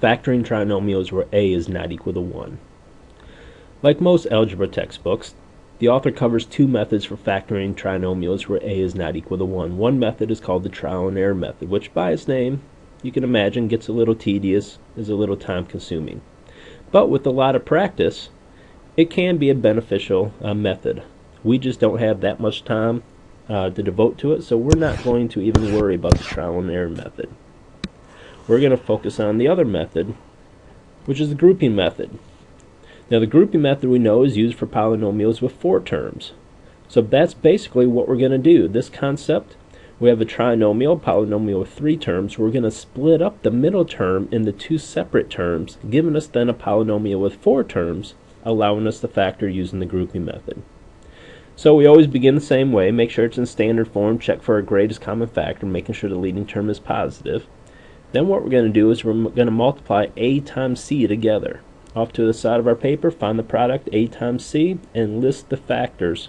Factoring trinomials where a is not equal to 1. Like most algebra textbooks, the author covers two methods for factoring trinomials where a is not equal to 1. One method is called the trial and error method, which by its name, you can imagine, gets a little tedious, is a little time consuming. But with a lot of practice, it can be a beneficial method. We just don't have that much time to devote to it, so we're not going to even worry about the trial and error method. We're going to focus on the other method, which is the grouping method. Now the grouping method we know is used for polynomials with 4 terms. So that's basically what we're going to do. This concept, we have a trinomial, polynomial with 3 terms. We're going to split up the middle term into 2 separate terms, giving us then a polynomial with 4 terms, allowing us to factor using the grouping method. So we always begin the same way. Make sure it's in standard form, check for our greatest common factor, making sure the leading term is positive. Then what we're going to do is we're going to multiply a times c together. Off to the side of our paper, find the product a times c and list the factors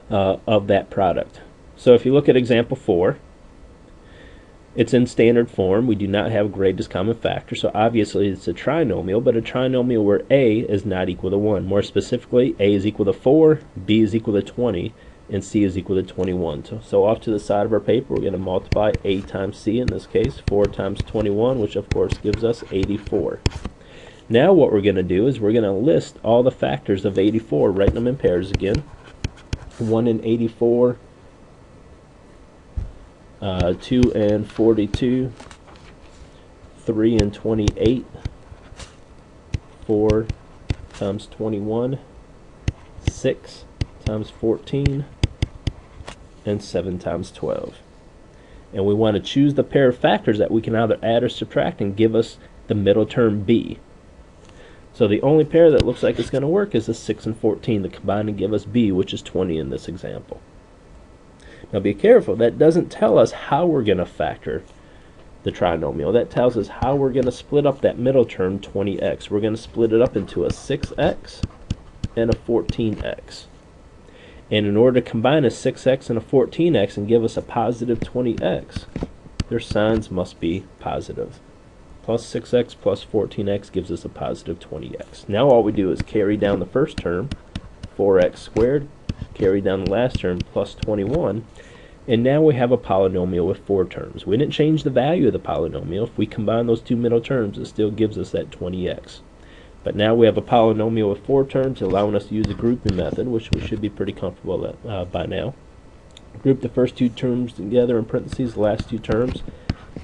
of that product. So if you look at example 4, it's in standard form. We do not have a greatest common factor, so obviously it's a trinomial, but a trinomial where a is not equal to 1. More specifically, a is equal to 4, b is equal to 20, and c is equal to 21. So off to the side of our paper, we're going to multiply a times c, in this case 4 times 21, which of course gives us 84. Now what we're going to do is we're going to list all the factors of 84, writing them in pairs again. 1 and 84, 2 and 42, 3 and 28, 4 times 21, 6 times 14, and 7 times 12. And we want to choose the pair of factors that we can either add or subtract and give us the middle term b. So the only pair that looks like it's going to work is the 6 and 14 to combine and give us b, which is 20 in this example. Now be careful, that doesn't tell us how we're going to factor the trinomial. That tells us how we're going to split up that middle term 20x. We're going to split it up into a 6x and a 14x. And in order to combine a 6x and a 14x and give us a positive 20x, their signs must be positive. Plus 6x plus 14x gives us a positive 20x. Now all we do is carry down the first term, 4x squared, carry down the last term, plus 21, and now we have a polynomial with 4 terms. We didn't change the value of the polynomial. If we combine those two middle terms, it still gives us that 20x. But now we have a polynomial with 4 terms, allowing us to use the grouping method, which we should be pretty comfortable at by now. Group the first 2 terms together in parentheses, the last 2 terms,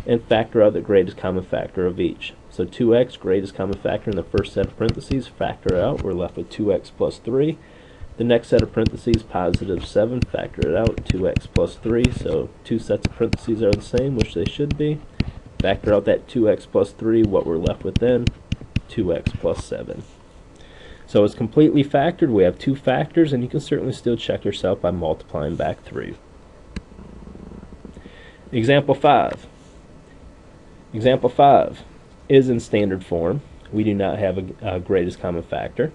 and factor out the greatest common factor of each. So 2x, greatest common factor in the first set of parentheses, factor it out. We're left with 2x plus 3. The next set of parentheses, positive 7, factor it out, 2x plus 3. So 2 sets of parentheses are the same, which they should be. Factor out that 2x plus 3, what we're left with then, 2x plus 7. So it's completely factored. We have 2 factors, and you can certainly still check yourself by multiplying back through. Example 5. Example 5 is in standard form. We do not have a greatest common factor.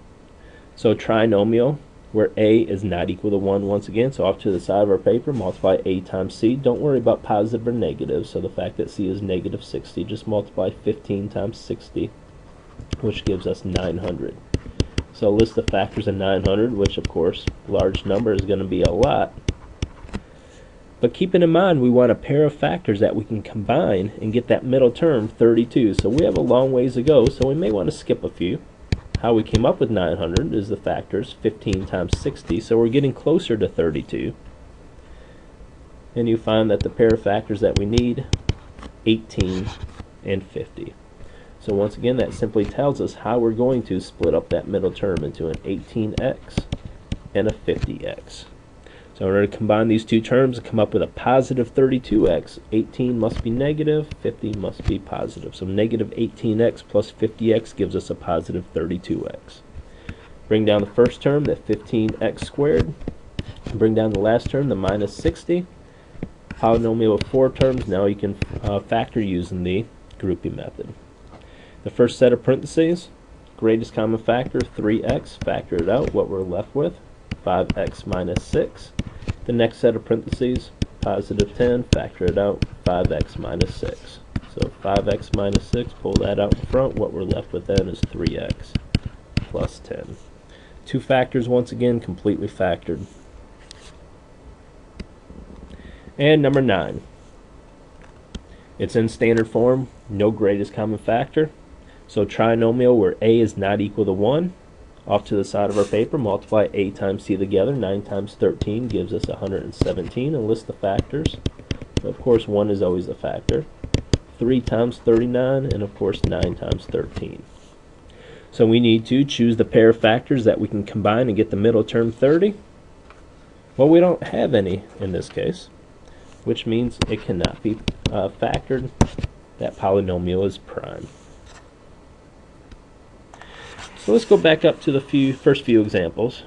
So trinomial where a is not equal to 1 once again. So off to the side of our paper, multiply a times c. Don't worry about positive or negative. So the fact that c is negative 60, just multiply 15 times 60, which gives us 900. So list the factors of 900, which of course, large number is going to be a lot. But keeping in mind, we want a pair of factors that we can combine and get that middle term, 32. So we have a long ways to go, so we may want to skip a few. How we came up with 900 is the factors 15 times 60, so we're getting closer to 32. And you find that the pair of factors that we need, 18 and 50. So once again, that simply tells us how we're going to split up that middle term into an 18x and a 50x. So in order to combine these 2 terms and come up with a positive 32x, 18 must be negative, 50 must be positive. So negative 18x plus 50x gives us a positive 32x. Bring down the first term, that 15x squared. Bring down the last term, the minus 60. Polynomial of 4 terms, now you can factor using the grouping method. The first set of parentheses, greatest common factor, 3x, factor it out, what we're left with, 5x minus 6. The next set of parentheses, positive 10, factor it out, 5x minus 6. So 5x minus 6, pull that out in front. What we're left with then is 3x plus 10. Two factors, once again, completely factored. And number 9. It's in standard form, no greatest common factor. So trinomial where a is not equal to 1. Off to the side of our paper, multiply a times c together. 9 times 13 gives us 117, and list the factors. Of course, 1 is always a factor. 3 times 39, and of course 9 times 13. So we need to choose the pair of factors that we can combine and get the middle term 30. Well, we don't have any in this case, which means it cannot be factored. That polynomial is prime. So let's go back up to the first few examples.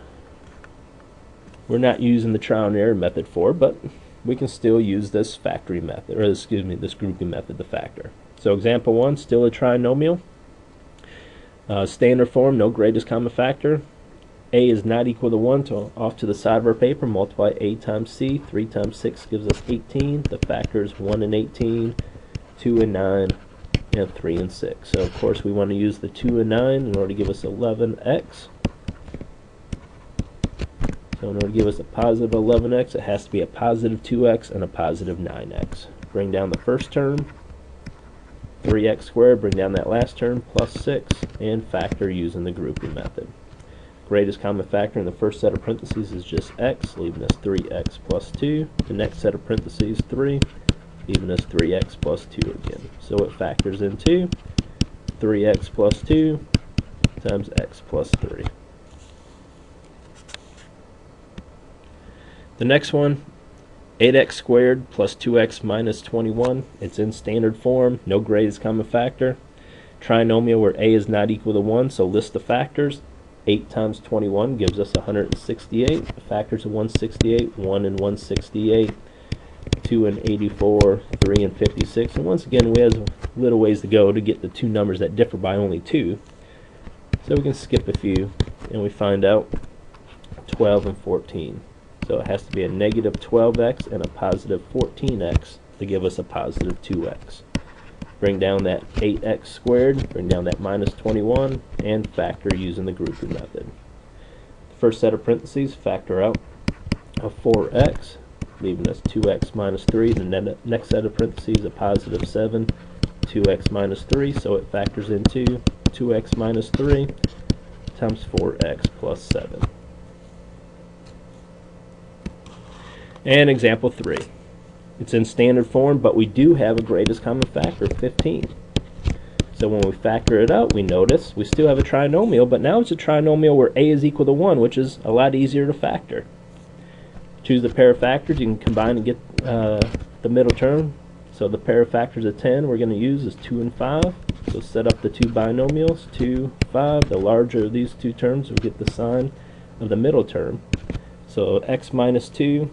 We're not using the trial and error method for, but we can still use this factoring method, or excuse me, this grouping method to factor. So example 1, still a trinomial. Standard form, no greatest common factor. A is not equal to 1, so off to the side of our paper, multiply a times c. 3 times 6 gives us 18. The factors 1 and 18, 2 and 9, and 3 and 6. So of course we want to use the 2 and 9 in order to give us 11x. So in order to give us a positive 11x, it has to be a positive 2x and a positive 9x. Bring down the first term, 3x squared, bring down that last term, plus 6, and factor using the grouping method. Greatest common factor in the first set of parentheses is just x, leaving us 3x plus 2. The next set of parentheses, 3, leaving us 3x plus 2 again. So it factors into 3x plus 2 times x plus 3. The next one, 8x squared plus 2x minus 21. It's in standard form, no greatest common factor. Trinomial where a is not equal to 1, so list the factors. 8 times 21 gives us 168. The factors of 168, 1 and 168, 2 and 84, 3 and 56. And once again, we have a little ways to go to get the two numbers that differ by only 2. So we can skip a few, and we find out 12 and 14. So it has to be a negative 12x and a positive 14x to give us a positive 2x. Bring down that 8x squared, bring down that minus 21, and factor using the grouping method. The first set of parentheses, factor out a 4x, leaving us 2x minus 3. The next set of parentheses, a positive 7, 2x minus 3, so it factors into 2x minus 3 times 4x plus 7. And example 3. It's in standard form, but we do have a greatest common factor, 15. So when we factor it out, we notice we still have a trinomial, but now it's a trinomial where a is equal to 1, which is a lot easier to factor. Choose the pair of factors. You can combine and get the middle term. So the pair of factors of 10 we're going to use is 2 and 5. So set up the two binomials, 2, 5. The larger of these two terms, we get the sign of the middle term. So x minus 2,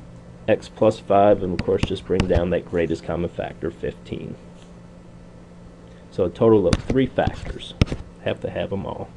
x plus 5, and of course just bring down that greatest common factor, 15. So a total of 3 factors. Have to have them all.